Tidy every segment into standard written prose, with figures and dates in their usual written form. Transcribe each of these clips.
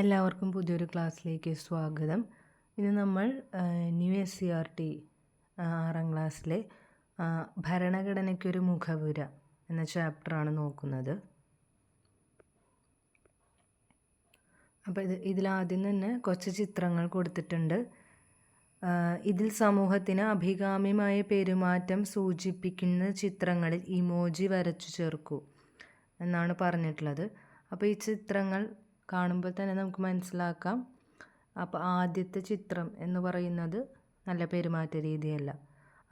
എല്ലാവർക്കും പുതിയൊരു ക്ലാസ്സിലേക്ക് സ്വാഗതം. ഇന്ന് നമ്മൾ ന്യൂ SCERT 6ാം ക്ലാസ്സിലെ ഭരണഘടനയ്ക്കൊരു മുഖവുര എന്ന ചാപ്റ്ററാണ് നോക്കുന്നത്. അപ്പോൾ ഇതിലാദ്യം തന്നെ കുറച്ച് ചിത്രങ്ങൾ കൊടുത്തിട്ടുണ്ട്. ഇതിൽ സമൂഹത്തിന് അഭികാമ്യമായ പെരുമാറ്റം സൂചിപ്പിക്കുന്ന ചിത്രങ്ങളിൽ ഇമോജി വരച്ചു ചേർക്കൂ എന്നാണ് പറഞ്ഞിട്ടുള്ളത്. അപ്പോൾ ഈ ചിത്രങ്ങൾ കാണുമ്പോൾ തന്നെ നമുക്ക് മനസ്സിലാക്കാം. അപ്പോൾ ആദ്യത്തെ ചിത്രം എന്ന് പറയുന്നത് നല്ല പെരുമാറ്റ രീതിയല്ല.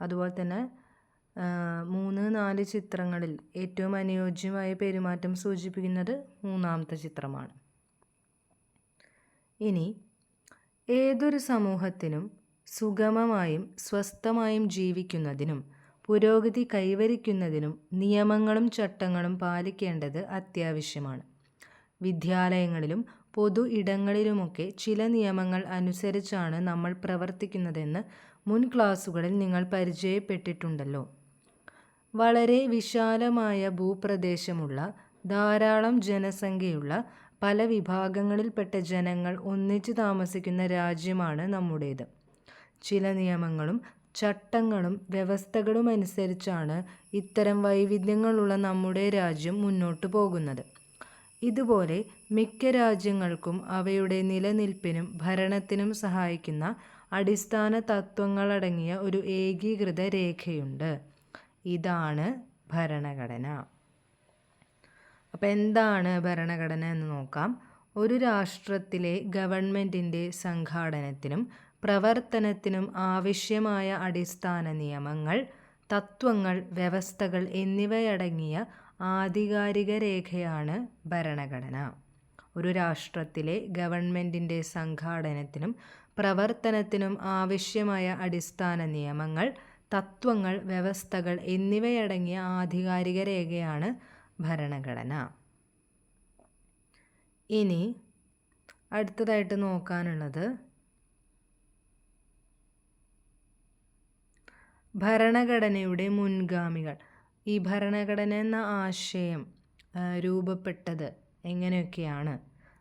അതുപോലെ തന്നെ 3-4 ചിത്രങ്ങളിൽ ഏറ്റവും അനുയോജ്യമായ പെരുമാറ്റം സൂചിപ്പിക്കുന്നത് 3ാമത്തെ ചിത്രമാണ്. ഇനി ഏതൊരു സമൂഹത്തിനും സുഗമമായും സ്വസ്ഥമായും ജീവിക്കുന്നതിനും പുരോഗതി കൈവരിക്കുന്നതിനും നിയമങ്ങളും ചട്ടങ്ങളും പാലിക്കേണ്ടത് അത്യാവശ്യമാണ്. വിദ്യാലയങ്ങളിലും പൊതു ഇടങ്ങളിലുമൊക്കെ ചില നിയമങ്ങൾ അനുസരിച്ചാണ് നമ്മൾ പ്രവർത്തിക്കുന്നതെന്ന് മുൻ ക്ലാസ്സുകളിൽ നിങ്ങൾ പരിചയപ്പെട്ടിട്ടുണ്ടല്ലോ. വളരെ വിശാലമായ ഭൂപ്രദേശമുള്ള ധാരാളം ജനസംഖ്യയുള്ള പല വിഭാഗങ്ങളിൽപ്പെട്ട ജനങ്ങൾ ഒന്നിച്ചു താമസിക്കുന്ന രാജ്യമാണ് നമ്മുടേത്. ചില നിയമങ്ങളും ചട്ടങ്ങളും വ്യവസ്ഥകളും അനുസരിച്ചാണ് ഇത്തരം വൈവിധ്യങ്ങളുള്ള നമ്മുടെ രാജ്യം മുന്നോട്ടു പോകുന്നത്. ഇതുപോലെ മിക്ക രാജ്യങ്ങൾക്കും അവയുടെ നിലനിൽപ്പിനും ഭരണത്തിനും സഹായിക്കുന്ന അടിസ്ഥാന തത്വങ്ങളടങ്ങിയ ഒരു ഏകീകൃത രേഖയുണ്ട്. ഇതാണ് ഭരണഘടന. അപ്പോൾ എന്താണ് ഭരണഘടന എന്ന് നോക്കാം. ഒരു രാഷ്ട്രത്തിലെ ഗവൺമെൻറ്റിൻ്റെ സംഘാടനത്തിനും പ്രവർത്തനത്തിനും ആവശ്യമായ അടിസ്ഥാന നിയമങ്ങൾ, തത്വങ്ങൾ, വ്യവസ്ഥകൾ എന്നിവയടങ്ങിയ ആധികാരിക രേഖയാണ് ഭരണഘടന. ഒരു രാഷ്ട്രത്തിലെ ഗവൺമെൻറ്റിൻ്റെ സംഘാടനത്തിനും പ്രവർത്തനത്തിനും ആവശ്യമായ അടിസ്ഥാന നിയമങ്ങൾ, തത്വങ്ങൾ, വ്യവസ്ഥകൾ എന്നിവയടങ്ങിയ ആധികാരിക രേഖയാണ് ഭരണഘടന. ഇനി അടുത്തതായിട്ട് നോക്കാനുള്ളത് ഭരണഘടനയുടെ മുൻഗാമികൾ. ഈ ഭരണഘടന എന്ന ആശയം രൂപപ്പെട്ടത് എങ്ങനെയൊക്കെയാണ്?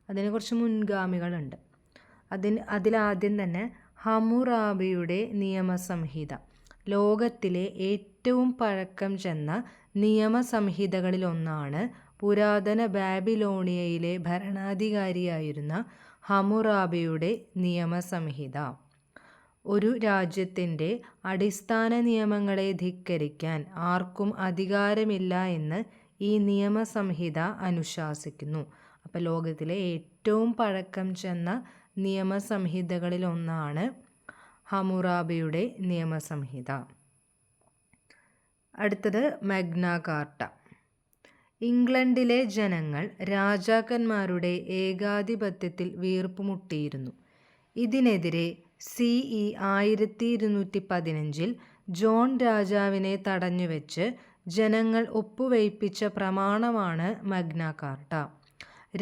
അതിന് കുറച്ച് മുൻഗാമികളുണ്ട്. അതിലാദ്യം തന്നെ ഹമ്മുറാബിയുടെ നിയമസംഹിത. ലോകത്തിലെ ഏറ്റവും പഴക്കം ചെന്ന നിയമസംഹിതകളിലൊന്നാണ് പുരാതന ബാബിലോണിയയിലെ ഭരണാധികാരിയായിരുന്ന ഹമ്മുറാബിയുടെ നിയമസംഹിത. ഒരു രാജ്യത്തിൻ്റെ അടിസ്ഥാന നിയമങ്ങളെ ധിക്കരിക്കാൻ ആർക്കും അധികാരമില്ല എന്ന് ഈ നിയമസംഹിത അനുശാസിക്കുന്നു. അപ്പോൾ ലോകത്തിലെ ഏറ്റവും പഴക്കം ചെന്ന നിയമസംഹിതകളിലൊന്നാണ് ഹമ്മുറാബിയുടെ നിയമസംഹിത. അടുത്തത് മഗ്ന കാർട്ട. ഇംഗ്ലണ്ടിലെ ജനങ്ങൾ രാജാക്കന്മാരുടെ ഏകാധിപത്യത്തിൽ വീർപ്പുമുട്ടിയിരുന്നു. ഇതിനെതിരെ CE 1215 ജോൺ രാജാവിനെ തടഞ്ഞുവെച്ച് ജനങ്ങൾ ഒപ്പുവയ്പ്പിച്ച പ്രമാണമാണ് മഗ്ന കാർട്ട.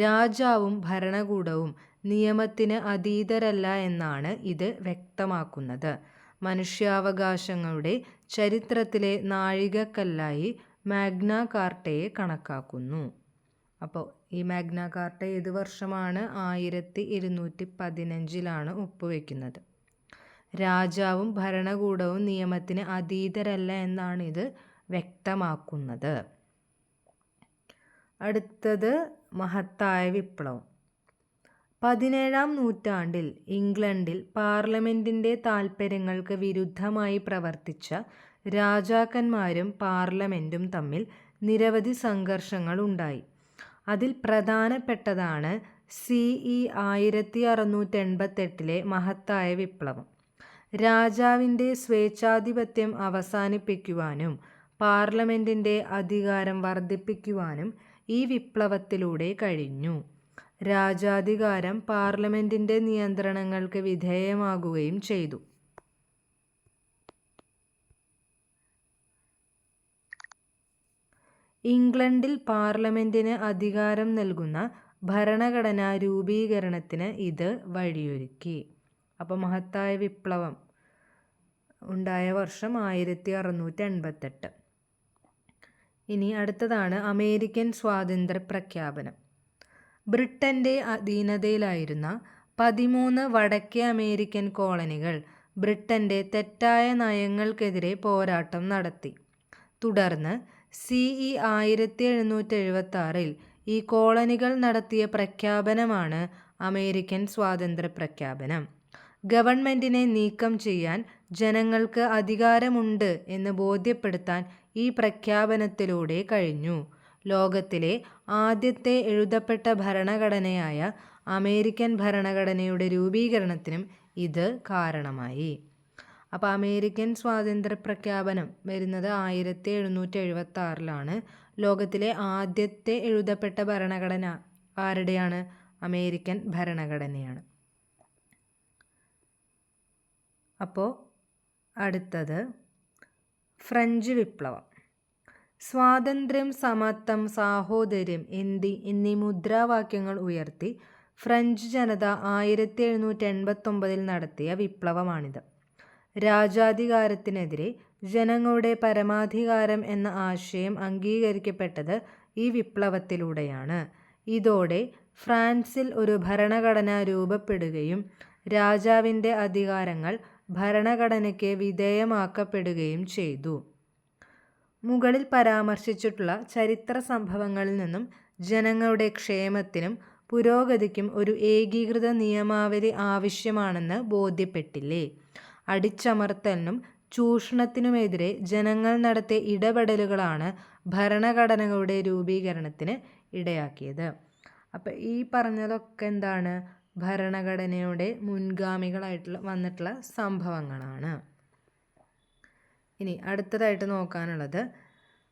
രാജാവും ഭരണകൂടവും നിയമത്തിന് അതീതരല്ല എന്നാണ് ഇത് വ്യക്തമാക്കുന്നത്. മനുഷ്യാവകാശങ്ങളുടെ ചരിത്രത്തിലെ നാഴികക്കല്ലായി മാഗ്ന കാർട്ടയെ കണക്കാക്കുന്നു. അപ്പോൾ ഈ മാഗ്ന കാർട്ട ഏത് വർഷമാണ്? 1215 ഒപ്പുവെക്കുന്നത്. രാജാവും ഭരണകൂടവും നിയമത്തിന് അതീതരല്ല എന്നാണ് ഇത് വ്യക്തമാക്കുന്നത്. അടുത്തത് മഹത്തായ വിപ്ലവം. 17ാം നൂറ്റാണ്ടിൽ ഇംഗ്ലണ്ടിൽ പാർലമെൻറ്റിൻ്റെ താൽപ്പര്യങ്ങൾക്ക് വിരുദ്ധമായി പ്രവർത്തിച്ച രാജാക്കന്മാരും പാർലമെൻറ്റും തമ്മിൽ നിരവധി സംഘർഷങ്ങൾ ഉണ്ടായി. അതിൽ പ്രധാനപ്പെട്ടതാണ് CE 1688 മഹത്തായ വിപ്ലവം. രാജാവിൻ്റെ സ്വേച്ഛാധിപത്യം അവസാനിപ്പിക്കുവാനും പാർലമെൻറ്റിൻ്റെ അധികാരം വർദ്ധിപ്പിക്കുവാനും ഈ വിപ്ലവത്തിലൂടെ കഴിഞ്ഞു. രാജാധികാരം പാർലമെൻറ്റിൻ്റെ നിയന്ത്രണങ്ങൾക്ക് വിധേയമാകുകയും ചെയ്തു. ഇംഗ്ലണ്ടിൽ പാർലമെൻറ്റിന് അധികാരം നൽകുന്ന ഭരണഘടനാ രൂപീകരണത്തിന് ഇത് വഴിയൊരുക്കി. അപ്പോൾ മഹത്തായ വിപ്ലവം ഉണ്ടായ വർഷം 1688. ഇനി അടുത്തതാണ് അമേരിക്കൻ സ്വാതന്ത്ര്യ പ്രഖ്യാപനം. ബ്രിട്ടൻ്റെ അധീനതയിലായിരുന്ന 13 വടക്കേ അമേരിക്കൻ കോളനികൾ ബ്രിട്ടൻ്റെ തെറ്റായ നയങ്ങൾക്കെതിരെ പോരാട്ടം നടത്തി. തുടർന്ന് CE 1776 ഈ കോളനികൾ നടത്തിയ പ്രഖ്യാപനമാണ് അമേരിക്കൻ സ്വാതന്ത്ര്യ പ്രഖ്യാപനം. ഗവൺമെൻറ്റിനെ നീക്കം ചെയ്യാൻ ജനങ്ങൾക്ക് അധികാരമുണ്ട് എന്ന് ബോധ്യപ്പെടുത്താൻ ഈ പ്രഖ്യാപനത്തിലൂടെ കഴിഞ്ഞു. ലോകത്തിലെ ആദ്യത്തെ എഴുതപ്പെട്ട ഭരണഘടനയായ അമേരിക്കൻ ഭരണഘടനയുടെ രൂപീകരണത്തിനും ഇത് കാരണമായി. അപ്പോൾ അമേരിക്കൻ സ്വാതന്ത്ര്യ പ്രഖ്യാപനം വരുന്നത് 1776 ലോകത്തിലെ ആദ്യത്തെ എഴുതപ്പെട്ട ഭരണഘടന ആരുടെയാണ്? അമേരിക്കൻ ഭരണഘടനയാണ്. അപ്പോൾ അടുത്തത് ഫ്രഞ്ച് വിപ്ലവം. സ്വാതന്ത്ര്യം, സമത്വം, സാഹോദര്യം എന്നീ മുദ്രാവാക്യങ്ങൾ ഉയർത്തി ഫ്രഞ്ച് ജനത 1789 നടത്തിയ വിപ്ലവമാണിത്. രാജാധികാരത്തിനെതിരെ ജനങ്ങളുടെ പരമാധികാരം എന്ന ആശയം അംഗീകരിക്കപ്പെട്ടത് ഈ വിപ്ലവത്തിലൂടെയാണ്. ഇതോടെ ഫ്രാൻസിൽ ഒരു ഭരണഘടന രൂപപ്പെടുകയും രാജാവിൻ്റെ അധികാരങ്ങൾ ഭരണഘടനയ്ക്ക് വിധേയമാക്കപ്പെടുകയും ചെയ്തു. മുകളിൽ പരാമർശിച്ചിട്ടുള്ള ചരിത്ര സംഭവങ്ങളിൽ നിന്നും ജനങ്ങളുടെ ക്ഷേമത്തിനും പുരോഗതിക്കും ഒരു ഏകീകൃത നിയമാവലി ആവശ്യമാണെന്ന് ബോധ്യപ്പെട്ടില്ലേ? അടിച്ചമർത്തലിനും ചൂഷണത്തിനുമെതിരെ ജനങ്ങൾ നടത്തിയ ഇടപെടലുകളാണ് ഭരണഘടനകളുടെ രൂപീകരണത്തിന് ഇടയാക്കിയത്. അപ്പം ഈ പറഞ്ഞതൊക്കെ എന്താണ്? ഭരണഘടനയുടെ മുൻഗാമികളായിട്ടുള്ള വന്നിട്ടുള്ള സംഭവങ്ങളാണ്. ഇനി അടുത്തതായിട്ട് നോക്കാനുള്ളത്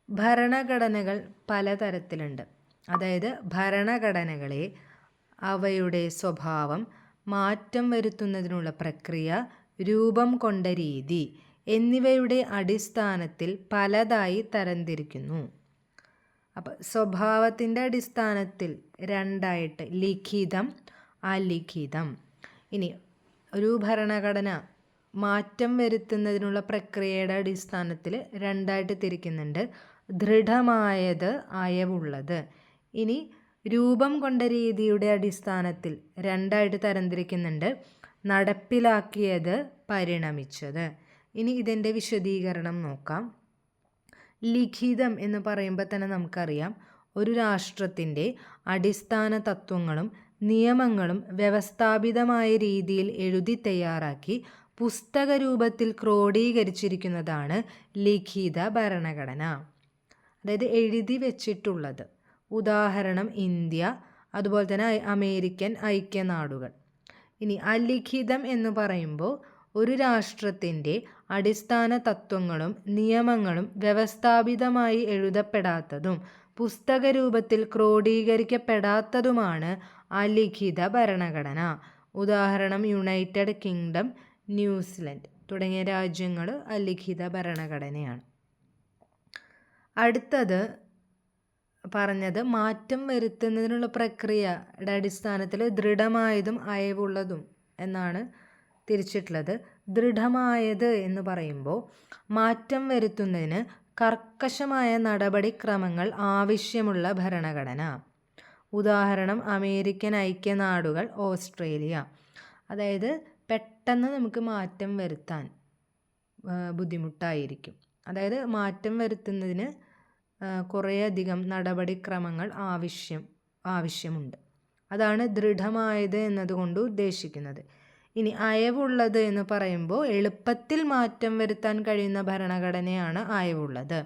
ഭരണഘടനകൾ പലതരത്തിലുണ്ട്. അതായത് ഭരണഘടനകളെ അവയുടെ സ്വഭാവം, മാറ്റം വരുത്തുന്നതിനുള്ള പ്രക്രിയ, രൂപം കൊണ്ട രീതി എന്നിവയുടെ അടിസ്ഥാനത്തിൽ പലതായി തരംതിരിക്കുന്നു. അപ്പം സ്വഭാവത്തിൻ്റെ അടിസ്ഥാനത്തിൽ രണ്ടായിട്ട് ലിഖിതം, അലിഖിതം. ഇനി ഒരു ഭരണഘടന മാറ്റം വരുത്തുന്നതിനുള്ള പ്രക്രിയയുടെ അടിസ്ഥാനത്തിൽ രണ്ടായിട്ട് തിരിക്കുന്നുണ്ട്. ദൃഢമായത്, അയവുള്ളത്. ഇനി രൂപം കൊണ്ട രീതിയുടെ അടിസ്ഥാനത്തിൽ രണ്ടായിട്ട് തരംതിരിക്കുന്നുണ്ട്. നടപ്പിലാക്കിയത്, പരിണമിച്ചത്. ഇനി ഇതിൻ്റെ വിശദീകരണം നോക്കാം. ലിഖിതം എന്ന് പറയുമ്പോൾ തന്നെ നമുക്കറിയാം, ഒരു രാഷ്ട്രത്തിൻ്റെ അടിസ്ഥാന തത്വങ്ങളും നിയമങ്ങളും വ്യവസ്ഥാപിതമായ രീതിയിൽ എഴുതി തയ്യാറാക്കി പുസ്തക രൂപത്തിൽ ക്രോഡീകരിച്ചിരിക്കുന്നതാണ് ലിഖിത ഭരണഘടന. അതായത് എഴുതി വെച്ചിട്ടുള്ളത്. ഉദാഹരണം ഇന്ത്യ, അതുപോലെ തന്നെ അമേരിക്കൻ ഐക്യനാടുകൾ. ഇനി അലിഖിതം എന്ന് പറയുമ്പോൾ ഒരു രാഷ്ട്രത്തിൻ്റെ അടിസ്ഥാന തത്വങ്ങളും നിയമങ്ങളും വ്യവസ്ഥാപിതമായി എഴുതപ്പെടാത്തതും പുസ്തക രൂപത്തിൽ ക്രോഡീകരിക്കപ്പെടാത്തതുമാണ് അലിഖിത ഭരണഘടന. ഉദാഹരണം യുണൈറ്റഡ് കിങ്ഡം, ന്യൂസിലൻഡ് തുടങ്ങിയ രാജ്യങ്ങൾ അലിഖിത ഭരണഘടനയാണ്. അടുത്തത് പറഞ്ഞത് മാറ്റം വരുത്തുന്നതിനുള്ള പ്രക്രിയയുടെ അടിസ്ഥാനത്തിൽ ദൃഢമായതും അയവുള്ളതും എന്നാണ് തിരിച്ചിട്ടുള്ളത്. ദൃഢമായത് എന്ന് പറയുമ്പോൾ മാറ്റം വരുത്തുന്നതിന് കർക്കശമായ നടപടിക്രമങ്ങൾ ആവശ്യമുള്ള ഭരണഘടന. ഉദാഹരണം അമേരിക്കൻ ഐക്യനാടുകൾ, ഓസ്ട്രേലിയ. അതായത് പെട്ടെന്ന് നമുക്ക് മാറ്റം വരുത്താൻ ബുദ്ധിമുട്ടായിരിക്കും. അതായത് മാറ്റം വരുത്തുന്നതിന് കുറേയധികം നടപടിക്രമങ്ങൾ ആവശ്യമുണ്ട്. അതാണ് ദൃഢമായത് എന്നതുകൊണ്ട് ഉദ്ദേശിക്കുന്നത്. ഇനി അയവുള്ളത് എന്ന് പറയുമ്പോൾ എളുപ്പത്തിൽ മാറ്റം വരുത്താൻ കഴിയുന്ന ഭരണഘടനയാണ് അയവുള്ളത്.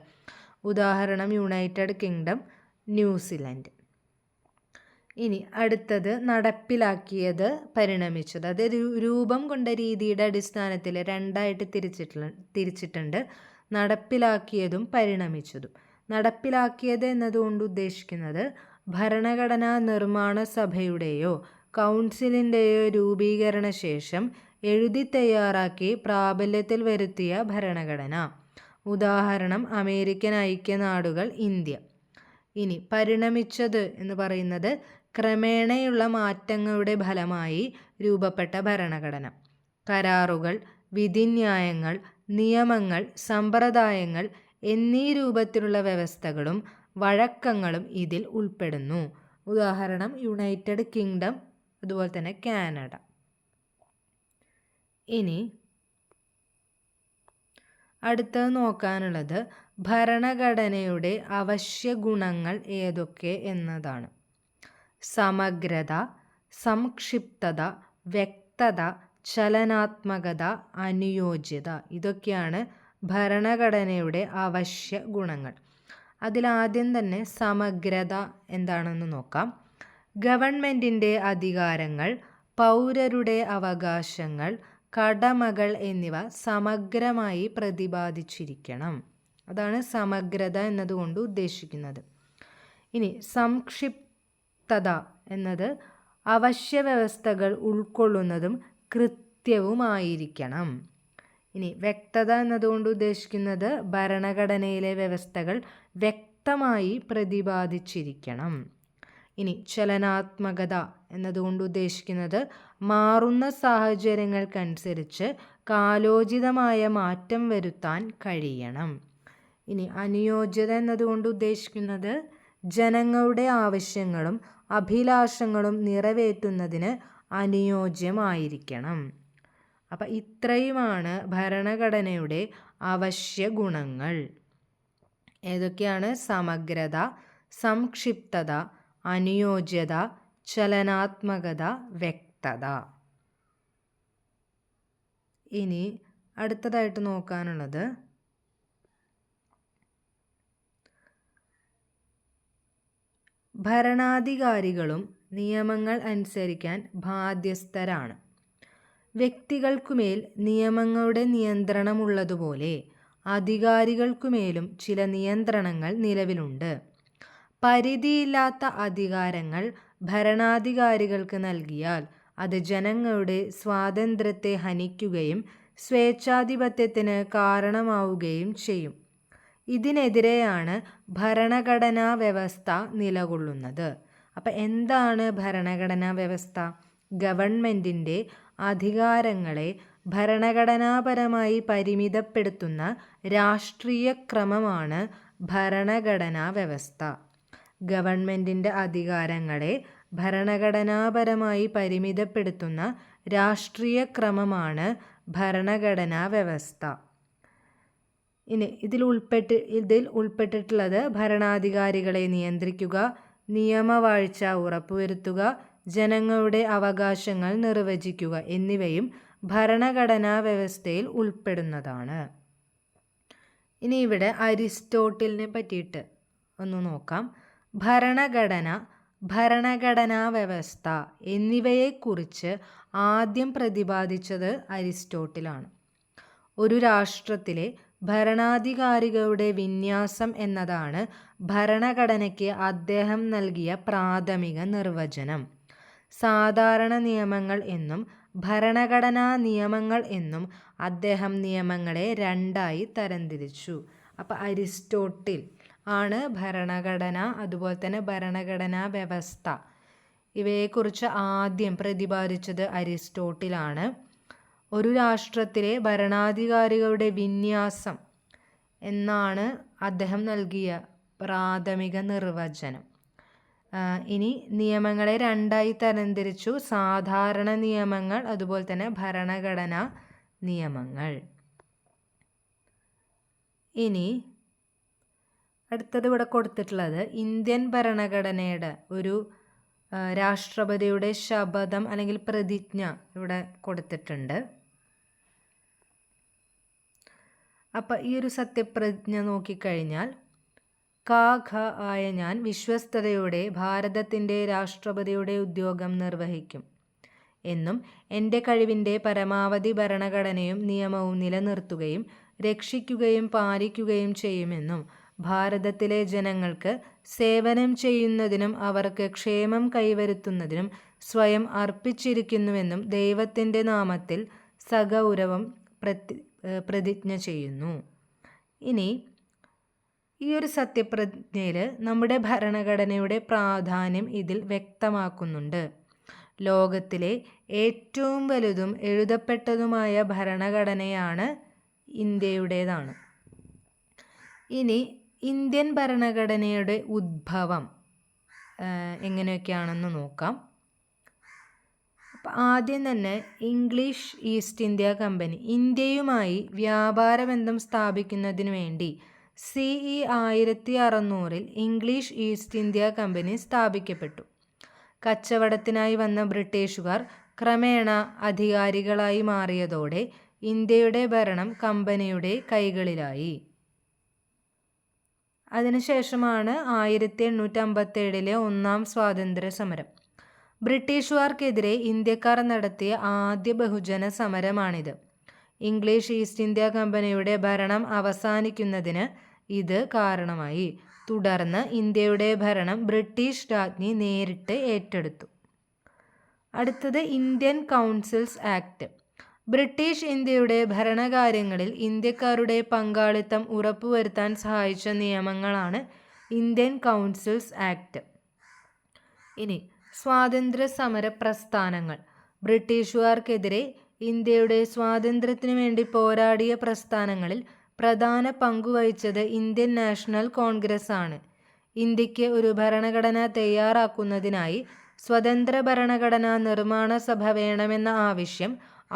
ഉദാഹരണം യുണൈറ്റഡ് കിങ്ഡം, ന്യൂസിലൻഡ്. ഇനി അടുത്തത് നടപ്പിലാക്കിയത്, പരിണമിച്ചത്. അത് രൂപം കൊണ്ട രീതിയുടെ അടിസ്ഥാനത്തിൽ രണ്ടായിട്ട് തിരിച്ചിട്ടുണ്ട്. നടപ്പിലാക്കിയതും പരിണമിച്ചതും. നടപ്പിലാക്കിയത് എന്നതുകൊണ്ട് ഉദ്ദേശിക്കുന്നത് ഭരണഘടനാ നിർമ്മാണ സഭയുടെയോ കൗൺസിലിൻ്റെയോ രൂപീകരണ ശേഷം എഴുതി തയ്യാറാക്കി പ്രാബല്യത്തിൽ വരുത്തിയ ഭരണഘടന. ഉദാഹരണം അമേരിക്കൻ ഐക്യനാടുകൾ, ഇന്ത്യ. ഇനി പരിണമിച്ചത് എന്ന് പറയുന്നത് ക്രമേണയുള്ള മാറ്റങ്ങളുടെ ഫലമായി രൂപപ്പെട്ട ഭരണഘടന. കരാറുകൾ, വിധിന്യായങ്ങൾ, നിയമങ്ങൾ, സമ്പ്രദായങ്ങൾ എന്നീ രൂപത്തിലുള്ള വ്യവസ്ഥകളും വഴക്കങ്ങളും ഇതിൽ ഉൾപ്പെടുന്നു. ഉദാഹരണം യുണൈറ്റഡ് കിങ്ഡം, അതുപോലെ തന്നെ കാനഡ. ഇനി അടുത്തത് നോക്കാനുള്ളത് ഭരണഘടനയുടെ അവശ്യ ഗുണങ്ങൾ ഏതൊക്കെ എന്നതാണ്. സമഗ്രത, സംക്ഷിപ്തത, വ്യക്തത, ചലനാത്മകത, അനുയോജ്യത, ഇതൊക്കെയാണ് ഭരണഘടനയുടെ അവശ്യ ഗുണങ്ങൾ. അതിലാദ്യം തന്നെ സമഗ്രത എന്താണെന്ന് നോക്കാം. ഗവൺമെൻറ്റിൻ്റെ അധികാരങ്ങൾ, പൗരരുടെ അവകാശങ്ങൾ, കടമകൾ എന്നിവ സമഗ്രമായി പ്രതിപാദിച്ചിരിക്കണം. അതാണ് സമഗ്രത എന്നതുകൊണ്ട് ഉദ്ദേശിക്കുന്നത്. ഇനി സംക്ഷിപ്തത എന്നത് അവശ്യ വ്യവസ്ഥകൾ ഉൾക്കൊള്ളുന്നതും കൃത്യവുമായിരിക്കണം. ഇനി വ്യക്തത എന്നതുകൊണ്ട് ഉദ്ദേശിക്കുന്നത് ഭരണഘടനയിലെ വ്യവസ്ഥകൾ വ്യക്തമായി പ്രതിപാദിച്ചിരിക്കണം. ഇനി ചലനാത്മകത എന്നതുകൊണ്ട് ഉദ്ദേശിക്കുന്നത് മാറുന്ന സാഹചര്യങ്ങൾക്കനുസരിച്ച് കാലോചിതമായ മാറ്റം വരുത്താൻ കഴിയണം. ഇനി അനുയോജ്യത എന്നതുകൊണ്ട് ഉദ്ദേശിക്കുന്നത് ജനങ്ങളുടെ ആവശ്യങ്ങളും അഭിലാഷങ്ങളും നിറവേറ്റുന്നതിന് അനുയോജ്യമായിരിക്കണം. അപ്പം ഇത്രയുമാണ് ഭരണഘടനയുടെ അവശ്യ ഗുണങ്ങൾ. ഏതൊക്കെയാണ്? സമഗ്രത, സംക്ഷിപ്തത, അനുയോജ്യത, ചലനാത്മകത, വ്യക്തത. ഇനി അടുത്തതായിട്ട് നോക്കാനുള്ളത് ഭരണാധികാരികളും നിയമങ്ങൾ അനുസരിക്കാൻ ബാധ്യസ്ഥരാണ്. വ്യക്തികൾക്കുമേൽ നിയമങ്ങളുടെ നിയന്ത്രണമുള്ളതുപോലെ അധികാരികൾക്കുമേലും ചില നിയന്ത്രണങ്ങൾ നിലവിലുണ്ട്. പരിധിയില്ലാത്ത അധികാരങ്ങൾ ഭരണാധികാരികൾക്ക് നൽകിയാൽ അത് ജനങ്ങളുടെ സ്വാതന്ത്ര്യത്തെ ഹനിക്കുകയും സ്വേച്ഛാധിപത്യത്തിന് കാരണമാവുകയും ചെയ്യും. ഇതിനെതിരെയാണ് ഭരണഘടനാ വ്യവസ്ഥ നിലകൊള്ളുന്നത്. അപ്പം എന്താണ് ഭരണഘടനാ വ്യവസ്ഥ? ഗവൺമെൻറ്റിൻ്റെ അധികാരങ്ങളെ ഭരണഘടനാപരമായി പരിമിതപ്പെടുത്തുന്ന രാഷ്ട്രീയ ക്രമമാണ് ഭരണഘടനാ വ്യവസ്ഥ. ഗവൺമെൻറ്റിൻ്റെ അധികാരങ്ങളെ ഭരണഘടനാപരമായി പരിമിതപ്പെടുത്തുന്ന രാഷ്ട്രീയ ക്രമമാണ് ഭരണഘടനാ വ്യവസ്ഥ. ഇനി ഇതിൽ ഉൾപ്പെട്ടിട്ടുള്ളത് ഭരണാധികാരികളെ നിയന്ത്രിക്കുക, നിയമവാഴ്ച ഉറപ്പുവരുത്തുക, ജനങ്ങളുടെ അവകാശങ്ങൾ നിർവചിക്കുക എന്നിവയും ഭരണഘടനാ വ്യവസ്ഥയിൽ ഉൾപ്പെടുന്നതാണ്. ഇനി ഇവിടെ അരിസ്റ്റോട്ടിലിനെ പറ്റിയിട്ട് ഒന്ന് നോക്കാം. ഭരണഘടന, ഭരണഘടനാ വ്യവസ്ഥ എന്നിവയെക്കുറിച്ച് ആദ്യം പ്രതിപാദിച്ചത് അരിസ്റ്റോട്ടിലാണ്. ഒരു രാഷ്ട്രത്തിലെ ഭരണാധികാരികളുടെ വിന്യാസം എന്നതാണ് ഭരണഘടനയ്ക്ക് അദ്ദേഹം നൽകിയ പ്രാഥമിക നിർവചനം. സാധാരണ നിയമങ്ങൾ എന്നും ഭരണഘടനാ നിയമങ്ങൾ എന്നും അദ്ദേഹം നിയമങ്ങളെ രണ്ടായി തരംതിരിച്ചു. അപ്പം അരിസ്റ്റോട്ടിൽ ആണ് ഭരണഘടന, അതുപോലെ തന്നെ ഭരണഘടനാ വ്യവസ്ഥ ഇവയെക്കുറിച്ച് ആദ്യം പ്രതിപാദിച്ചത് അരിസ്റ്റോട്ടിലാണ്. ഒരു രാഷ്ട്രത്തിലെ ഭരണാധികാരികളുടെ വിന്യാസം എന്നാണ് അദ്ദേഹം നൽകിയ പ്രാഥമിക നിർവചനം. ഇനി നിയമങ്ങളെ രണ്ടായി തരംതിരിച്ചു: സാധാരണ നിയമങ്ങൾ, അതുപോലെ തന്നെ ഭരണഘടനാ നിയമങ്ങൾ. ഇനി അടുത്തത് ഇവിടെ കൊടുത്തിട്ടുള്ളത് ഇന്ത്യൻ ഭരണഘടനയുടെ ഒരു രാഷ്ട്രപതിയുടെ ശപഥം അല്ലെങ്കിൽ പ്രതിജ്ഞ ഇവിടെ കൊടുത്തിട്ടുണ്ട്. അപ്പം ഈ ഒരു സത്യപ്രതിജ്ഞ നോക്കിക്കഴിഞ്ഞാൽ, ആയ ഞാൻ വിശ്വസ്തയോടെ ഭാരതത്തിൻ്റെ രാഷ്ട്രപതിയുടെ ഉദ്യോഗം നിർവഹിക്കും എന്നും എൻ്റെ കഴിവിൻ്റെ പരമാവധി ഭരണഘടനയും നിയമവും നിലനിർത്തുകയും രക്ഷിക്കുകയും പാലിക്കുകയും ചെയ്യുമെന്നും ഭാരതത്തിലെ ജനങ്ങൾക്ക് സേവനം ചെയ്യുന്നതിനും അവർക്ക് ക്ഷേമം കൈവരുത്തുന്നതിനും സ്വയം അർപ്പിച്ചിരിക്കുന്നുവെന്നും ദൈവത്തിൻ്റെ നാമത്തിൽ സഗൗരവം പ്രതിജ്ഞ ചെയ്യുന്നു. ഇനി ഈ ഒരു സത്യപ്രതിജ്ഞയിൽ നമ്മുടെ ഭരണഘടനയുടെ പ്രാധാന്യം ഇതിൽ വ്യക്തമാക്കുന്നുണ്ട്. ലോകത്തിലെ ഏറ്റവും വലുതും എഴുതപ്പെട്ടതുമായ ഭരണഘടനയാണ് ഇന്ത്യയുടേതാണ്. ഇനി ഇന്ത്യൻ ഭരണഘടനയുടെ ഉദ്ഭവം എങ്ങനെയൊക്കെയാണെന്ന് നോക്കാം. അപ്പം ആദ്യം തന്നെ ഇംഗ്ലീഷ് ഈസ്റ്റ് ഇന്ത്യ കമ്പനി ഇന്ത്യയുമായി വ്യാപാര ബന്ധം സ്ഥാപിക്കുന്നതിന് വേണ്ടി CE 1600 English east India company സ്ഥാപിക്കപ്പെട്ടു. കച്ചവടത്തിനായി വന്ന ബ്രിട്ടീഷുകാർ ക്രമേണ അധികാരികളായി മാറിയതോടെ ഇന്ത്യയുടെ ഭരണം കമ്പനിയുടെ കൈകളിലായി. അതിനുശേഷമാണ് 1857 ഒന്നാം സ്വാതന്ത്ര്യ സമരം. ബ്രിട്ടീഷുകാർക്കെതിരെ ഇന്ത്യക്കാർ നടത്തിയ ആദ്യ ബഹുജന സമരമാണിത്. ഇംഗ്ലീഷ് ഈസ്റ്റ് ഇന്ത്യ കമ്പനിയുടെ ഭരണം അവസാനിക്കുന്നതിന് ഇത് കാരണമായി. തുടർന്ന് ഇന്ത്യയുടെ ഭരണം ബ്രിട്ടീഷ് രാജ്ഞി നേരിട്ട് ഏറ്റെടുത്തു. അടുത്തത് ഇന്ത്യൻ കൗൺസിൽസ് ആക്ട്. ബ്രിട്ടീഷ് ഇന്ത്യയുടെ ഭരണകാര്യങ്ങളിൽ ഇന്ത്യക്കാരുടെ പങ്കാളിത്തം ഉറപ്പുവരുത്താൻ സഹായിച്ച നിയമങ്ങളാണ് ഇന്ത്യൻ കൗൺസിൽസ് ആക്ട്. ഇനി സ്വാതന്ത്ര്യ സമര പ്രസ്ഥാനങ്ങൾ. ബ്രിട്ടീഷുകാർക്കെതിരെ ഇന്ത്യയുടെ സ്വാതന്ത്ര്യത്തിനു വേണ്ടി പോരാടിയ പ്രസ്ഥാനങ്ങളിൽ പ്രധാന പങ്കുവഹിച്ചത് ഇന്ത്യൻ നാഷണൽ കോൺഗ്രസ് ആണ്. ഇന്ത്യക്ക് ഒരു ഭരണഘടന തയ്യാറാക്കുന്നതിനായി സ്വതന്ത്ര ഭരണഘടനാ നിർമ്മാണ സഭ വേണമെന്ന ആവശ്യം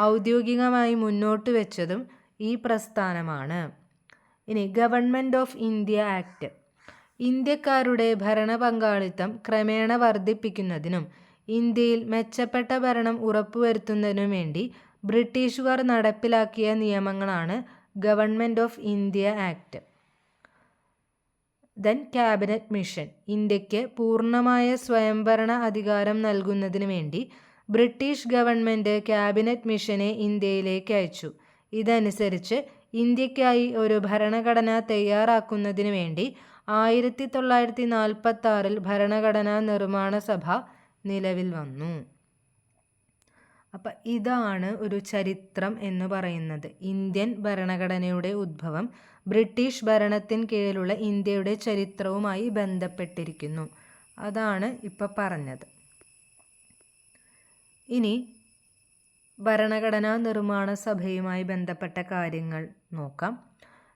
ഔദ്യോഗികമായി മുന്നോട്ട് വെച്ചതും ഈ പ്രസ്ഥാനമാണ്. ഇനി ഗവൺമെൻറ് ഓഫ് ഇന്ത്യ ആക്ട്. ഇന്ത്യക്കാരുടെ ഭരണ പങ്കാളിത്തം ക്രമേണ വർദ്ധിപ്പിക്കുന്നതിനും ഇന്ത്യയിൽ മെച്ചപ്പെട്ട ഭരണം ഉറപ്പുവരുത്തുന്നതിനും വേണ്ടി ബ്രിട്ടീഷുകാർ നടപ്പിലാക്കിയ നിയമങ്ങളാണ് government of India act. Then cabinet mission. ഇന്ത്യക്ക് പൂർണ്ണമായ സ്വയംഭരണ അധികാരം നൽകുന്നതിന് വേണ്ടി ബ്രിട്ടീഷ് ഗവൺമെൻറ് ക്യാബിനറ്റ് മിഷനെ ഇന്ത്യയിലേക്ക് അയച്ചു. ഇതനുസരിച്ച് ഇന്ത്യക്കായി ഒരു ഭരണഘടന തയ്യാറാക്കുന്നതിന് വേണ്ടി 1946 ഭരണഘടനാ നിർമ്മാണ സഭ നിലവിൽ വന്നു. അപ്പം ഇതാണ് ഒരു ചരിത്രം എന്ന് പറയുന്നത്. ഇന്ത്യൻ ഭരണഘടനയുടെ ഉദ്ഭവം ബ്രിട്ടീഷ് ഭരണത്തിന് കീഴിലുള്ള ഇന്ത്യയുടെ ചരിത്രവുമായി ബന്ധപ്പെട്ടിരിക്കുന്നു. അതാണ് ഇപ്പം പറഞ്ഞത്. ഇനി ഭരണഘടനാ നിർമ്മാണ സഭയുമായി ബന്ധപ്പെട്ട കാര്യങ്ങൾ നോക്കാം.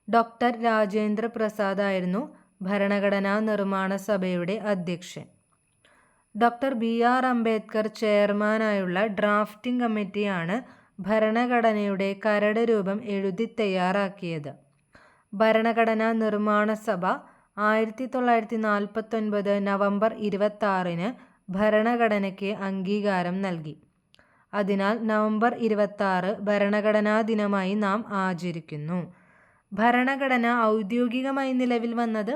ഡോക്ടർ രാജേന്ദ്ര പ്രസാദ് ആയിരുന്നു ഭരണഘടനാ നിർമ്മാണ സഭയുടെ അധ്യക്ഷൻ. ഡോക്ടർ BR അംബേദ്കർ ചെയർമാനായുള്ള ഡ്രാഫ്റ്റിംഗ് കമ്മിറ്റിയാണ് ഭരണഘടനയുടെ കരട് രൂപം എഴുതി തയ്യാറാക്കിയത്. ഭരണഘടനാ നിർമ്മാണ സഭ 1949 നവംബർ 26 ഭരണഘടനയ്ക്ക് അംഗീകാരം നൽകി. അതിനാൽ നവംബർ 26 ഭരണഘടനാ ദിനമായി നാം ആചരിക്കുന്നു. ഭരണഘടന ഔദ്യോഗികമായി നിലവിൽ വന്നത്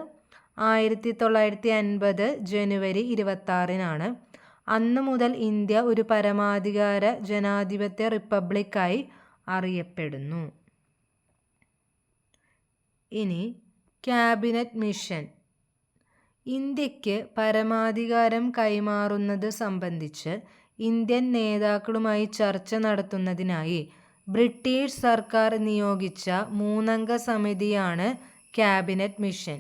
1950 ജനുവരി 26 അന്നു മുതൽ ഇന്ത്യ ഒരു പരമാധികാര ജനാധിപത്യ റിപ്പബ്ലിക്കായി അറിയപ്പെടുന്നു. ഇനി ക്യാബിനറ്റ് മിഷൻ. ഇന്ത്യക്ക് പരമാധികാരം കൈമാറുന്നത് സംബന്ധിച്ച് ഇന്ത്യൻ നേതാക്കളുമായി ചർച്ച നടത്തുന്നതിനായി ബ്രിട്ടീഷ് സർക്കാർ നിയോഗിച്ച 3-അംഗ സമിതിയാണ് ക്യാബിനറ്റ് മിഷൻ.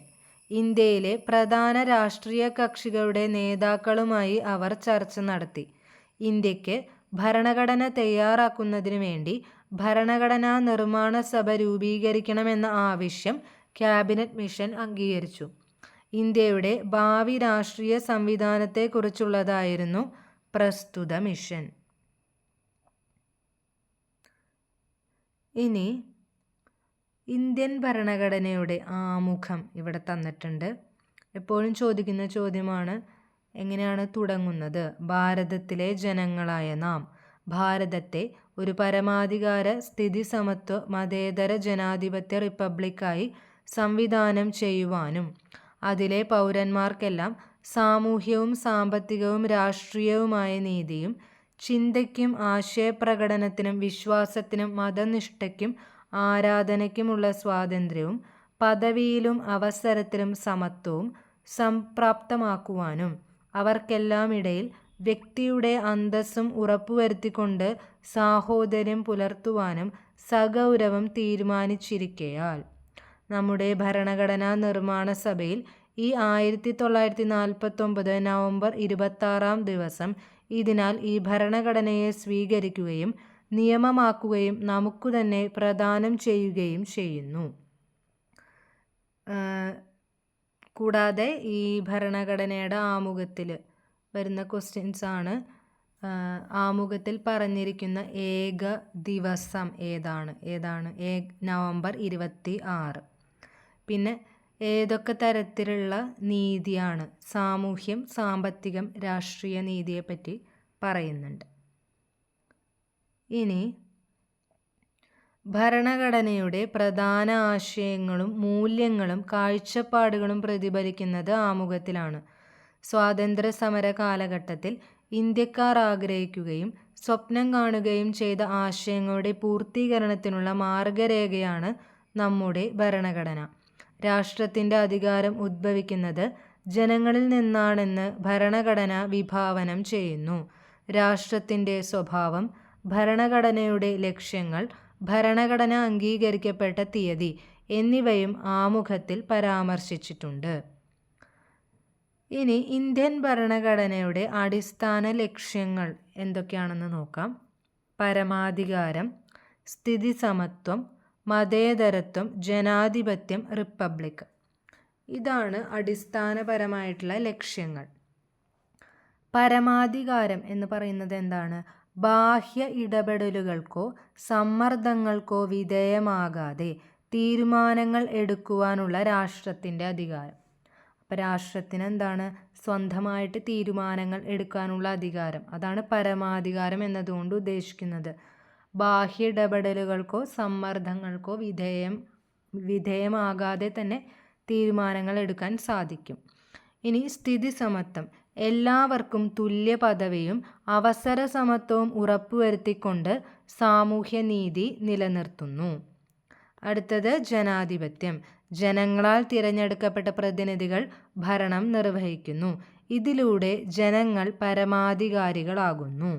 ഇന്ത്യയിലെ പ്രധാന രാഷ്ട്രീയ കക്ഷികളുടെ നേതാക്കളുമായി അവർ ചർച്ച നടത്തി. ഇന്ത്യക്ക് ഭരണഘടന തയ്യാറാക്കുന്നതിനു വേണ്ടി ഭരണഘടനാ നിർമ്മാണ സഭ രൂപീകരിക്കണമെന്ന ആവശ്യം ക്യാബിനറ്റ് മിഷൻ അംഗീകരിച്ചു. ഇന്ത്യയുടെ ഭാവി രാഷ്ട്രീയ സംവിധാനത്തെക്കുറിച്ചുള്ളതായിരുന്നു പ്രസ്തുത മിഷൻ. ഇനി ഇന്ത്യൻ ഭരണഘടനയുടെ ആമുഖം ഇവിടെ തന്നിട്ടുണ്ട്. എപ്പോഴും ചോദിക്കുന്ന ചോദ്യമാണ്, എങ്ങനെയാണ് തുടങ്ങുന്നത്? ഭാരതത്തിലെ ജനങ്ങളായ നാം ഭാരതത്തെ ഒരു പരമാധികാര സ്ഥിതി സമത്വ മതേതര ജനാധിപത്യ റിപ്പബ്ലിക്കായി സംവിധാനം ചെയ്യുവാനും അതിലെ പൗരന്മാർക്കെല്ലാം സാമൂഹ്യവും സാമ്പത്തികവും രാഷ്ട്രീയവുമായ നീതിയും ചിന്തയ്ക്കും ആശയപ്രകടനത്തിനും വിശ്വാസത്തിനും മതനിഷ്ഠയ്ക്കും ആരാധനയ്ക്കുമുള്ള സ്വാതന്ത്ര്യവും പദവിയിലും അവസരത്തിലും സമത്വവും സംപ്രാപ്തമാക്കുവാനും അവർക്കെല്ലാം ഇടയിൽ വ്യക്തിയുടെ അന്തസ്സും ഉറപ്പുവരുത്തിക്കൊണ്ട് സാഹോദര്യം പുലർത്തുവാനും സഗൗരവം തീരുമാനിച്ചിരിക്കയാൽ നമ്മുടെ ഭരണഘടനാ നിർമ്മാണ സഭയിൽ ഈ 1949 നവംബർ 26 ഇതിനാൽ ഈ ഭരണഘടനയെ സ്വീകരിക്കുകയും നിയമമാക്കുകയും നമുക്ക് തന്നെ പ്രദാനം ചെയ്യുകയും ചെയ്യുന്നു. കൂടാതെ ഈ ഭരണഘടനയുടെ ആമുഖത്തിൽ വരുന്ന ക്വസ്റ്റ്യൻസ് ആണ്. ആമുഖത്തിൽ പറഞ്ഞിരിക്കുന്ന ഏക ദിവസം ഏതാണ് നവംബർ 26. പിന്നെ ഏതൊക്കെ തരത്തിലുള്ള നീതിയാണ്, സാമൂഹ്യം, സാമ്പത്തികം, രാഷ്ട്രീയ നീതിയെപ്പറ്റി പറയുന്നുണ്ട്. ഇനി ഭരണഘടനയുടെ പ്രധാന ആശയങ്ങളും മൂല്യങ്ങളും കാഴ്ചപ്പാടുകളും പ്രതിഫലിക്കുന്നത് ആമുഖത്തിലാണ്. സ്വാതന്ത്ര്യ സമര കാലഘട്ടത്തിൽ ഇന്ത്യക്കാർ ആഗ്രഹിക്കുകയും സ്വപ്നം കാണുകയും ചെയ്ത ആശയങ്ങളുടെ പൂർത്തീകരണത്തിനുള്ള മാർഗരേഖയാണ് നമ്മുടെ ഭരണഘടന. രാഷ്ട്രത്തിൻ്റെ അധികാരം ഉദ്ഭവിക്കുന്നത് ജനങ്ങളിൽ നിന്നാണെന്ന് ഭരണഘടന വിഭാവനം ചെയ്യുന്നു. രാഷ്ട്രത്തിൻ്റെ സ്വഭാവം, ഭരണഘടനയുടെ ലക്ഷ്യങ്ങൾ, ഭരണഘടന അംഗീകരിക്കപ്പെട്ട തീയതി എന്നിവയും ആമുഖത്തിൽ പരാമർശിച്ചിട്ടുണ്ട്. ഇനി ഇന്ത്യൻ ഭരണഘടനയുടെ അടിസ്ഥാന ലക്ഷ്യങ്ങൾ എന്തൊക്കെയാണെന്ന് നോക്കാം. പരമാധികാരം, സ്ഥിതി സമത്വം, മതേതരത്വം, ജനാധിപത്യം, റിപ്പബ്ലിക്. ഇതാണ് അടിസ്ഥാനപരമായിട്ടുള്ള ലക്ഷ്യങ്ങൾ. പരമാധികാരം എന്ന് പറയുന്നത് എന്താണ്? ബാഹ്യ ഇടപെടലുകൾക്കോ സമ്മർദ്ദങ്ങൾക്കോ വിധേയമാകാതെ തീരുമാനങ്ങൾ എടുക്കുവാനുള്ള രാഷ്ട്രത്തിൻ്റെ അധികാരം. അപ്പോൾ രാഷ്ട്രത്തിന് എന്താണ്? സ്വന്തമായിട്ട് തീരുമാനങ്ങൾ എടുക്കാനുള്ള അധികാരം. അതാണ് പരമാധികാരം എന്നതുകൊണ്ട് ഉദ്ദേശിക്കുന്നത്. ബാഹ്യ ഇടപെടലുകൾക്കോ സമ്മർദ്ദങ്ങൾക്കോ വിധേയമാകാതെ തന്നെ തീരുമാനങ്ങൾ എടുക്കാൻ സാധിക്കും. ഇനി സ്ഥിതി സമത്വം, എല്ലാവർക്കും തുല്യ പദവിയും അവസര സമത്വവും ഉറപ്പുവരുത്തിക്കൊണ്ട് സാമൂഹ്യ നീതി നിലനിർത്തുന്നു. അടുത്തത് ജനാധിപത്യം, ജനങ്ങളാൽ തിരഞ്ഞെടുക്കപ്പെട്ട പ്രതിനിധികൾ ഭരണം നിർവഹിക്കുന്നു. ഇതിലൂടെ ജനങ്ങൾ പരമാധികാരികളാകുന്നു.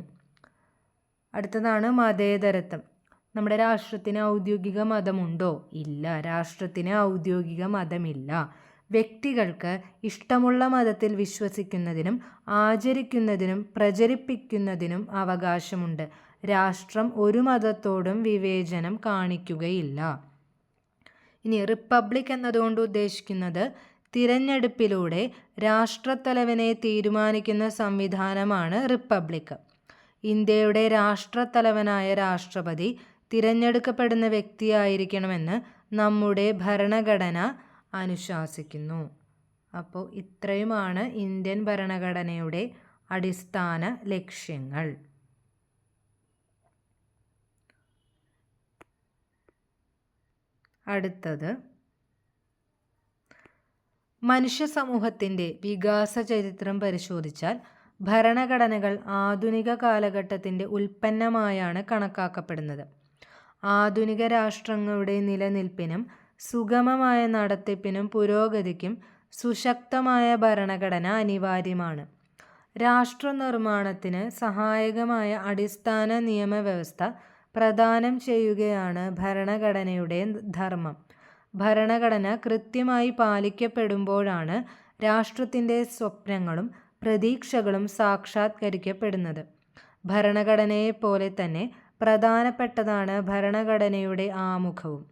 അടുത്തതാണ് മതേതരത്വം. നമ്മുടെ രാഷ്ട്രത്തിന് ഔദ്യോഗിക മതമുണ്ടോ? ഇല്ല, രാഷ്ട്രത്തിന് ഔദ്യോഗിക മതമില്ല. വ്യക്തികൾക്ക് ഇഷ്ടമുള്ള മതത്തിൽ വിശ്വസിക്കുന്നതിനും ആചരിക്കുന്നതിനും പ്രചരിപ്പിക്കുന്നതിനും അവകാശമുണ്ട്. രാഷ്ട്രം ഒരു മതത്തോടും വിവേചനം കാണിക്കുകയില്ല. ഇനി റിപ്പബ്ലിക് എന്നതുകൊണ്ട് ഉദ്ദേശിക്കുന്നത് തിരഞ്ഞെടുപ്പിലൂടെ രാഷ്ട്രത്തലവനെ തീരുമാനിക്കുന്ന സംവിധാനമാണ് റിപ്പബ്ലിക്. ഇന്ത്യയുടെ രാഷ്ട്രത്തലവനായ രാഷ്ട്രപതി തിരഞ്ഞെടുക്കപ്പെടുന്ന വ്യക്തിയായിരിക്കണമെന്ന് നമ്മുടെ ഭരണഘടന അനുശാസിക്കുന്നു. അപ്പോൾ ഇത്രയുമാണ് ഇന്ത്യൻ ഭരണഘടനയുടെ അടിസ്ഥാന ലക്ഷ്യങ്ങൾ. അടുത്തത് മനുഷ്യ സമൂഹത്തിൻ്റെ വികാസ ചരിത്രം പരിശോധിച്ചാൽ ഭരണഘടനകൾ ആധുനിക കാലഘട്ടത്തിൻ്റെ ഉൽപ്പന്നമായാണ് കണക്കാക്കപ്പെടുന്നത്. ആധുനിക രാഷ്ട്രങ്ങളുടെ നിലനിൽപ്പിനും സുഗമമായ നടത്തിപ്പിനും പുരോഗതിക്കും സുശക്തമായ ഭരണഘടന അനിവാര്യമാണ്. രാഷ്ട്രനിർമ്മാണത്തിന് സഹായകമായ അടിസ്ഥാന നിയമവ്യവസ്ഥ പ്രദാനം ചെയ്യുകയാണ് ഭരണഘടനയുടെ ധർമ്മം. ഭരണഘടന കൃത്യമായി പാലിക്കപ്പെടുമ്പോഴാണ് രാഷ്ട്രത്തിൻ്റെ സ്വപ്നങ്ങളും പ്രതീക്ഷകളും സാക്ഷാത്കരിക്കപ്പെടുന്നത്. ഭരണഘടനയെപ്പോലെ തന്നെ പ്രധാനപ്പെട്ടതാണ് ഭരണഘടനയുടെ ആമുഖവും.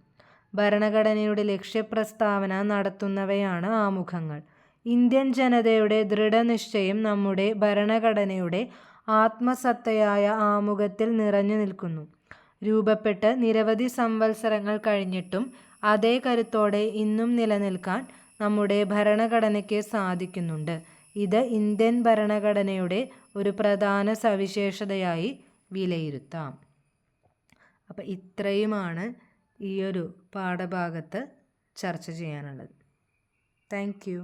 ഭരണഘടനയുടെ ലക്ഷ്യപ്രസ്താവന നടത്തുന്നവയാണ് ആമുഖങ്ങൾ. ഇന്ത്യൻ ജനതയുടെ ദൃഢനിശ്ചയം നമ്മുടെ ഭരണഘടനയുടെ ആത്മസത്തയായ ആമുഖത്തിൽ നിറഞ്ഞു നിൽക്കുന്നു. രൂപപ്പെട്ട് നിരവധി സംവത്സരങ്ങൾ കഴിഞ്ഞിട്ടും അതേ കരുത്തോടെ ഇന്നും നിലനിൽക്കാൻ നമ്മുടെ ഭരണഘടനയ്ക്ക് സാധിക്കുന്നുണ്ട്. ഇത് ഇന്ത്യൻ ഭരണഘടനയുടെ ഒരു പ്രധാന സവിശേഷതയായി വിലയിരുത്താം. അപ്പം ഇത്രയുമാണ് ഈ ഒരു പാഠഭാഗത്ത് ചർച്ച ചെയ്യാനുള്ളത്. Thank you.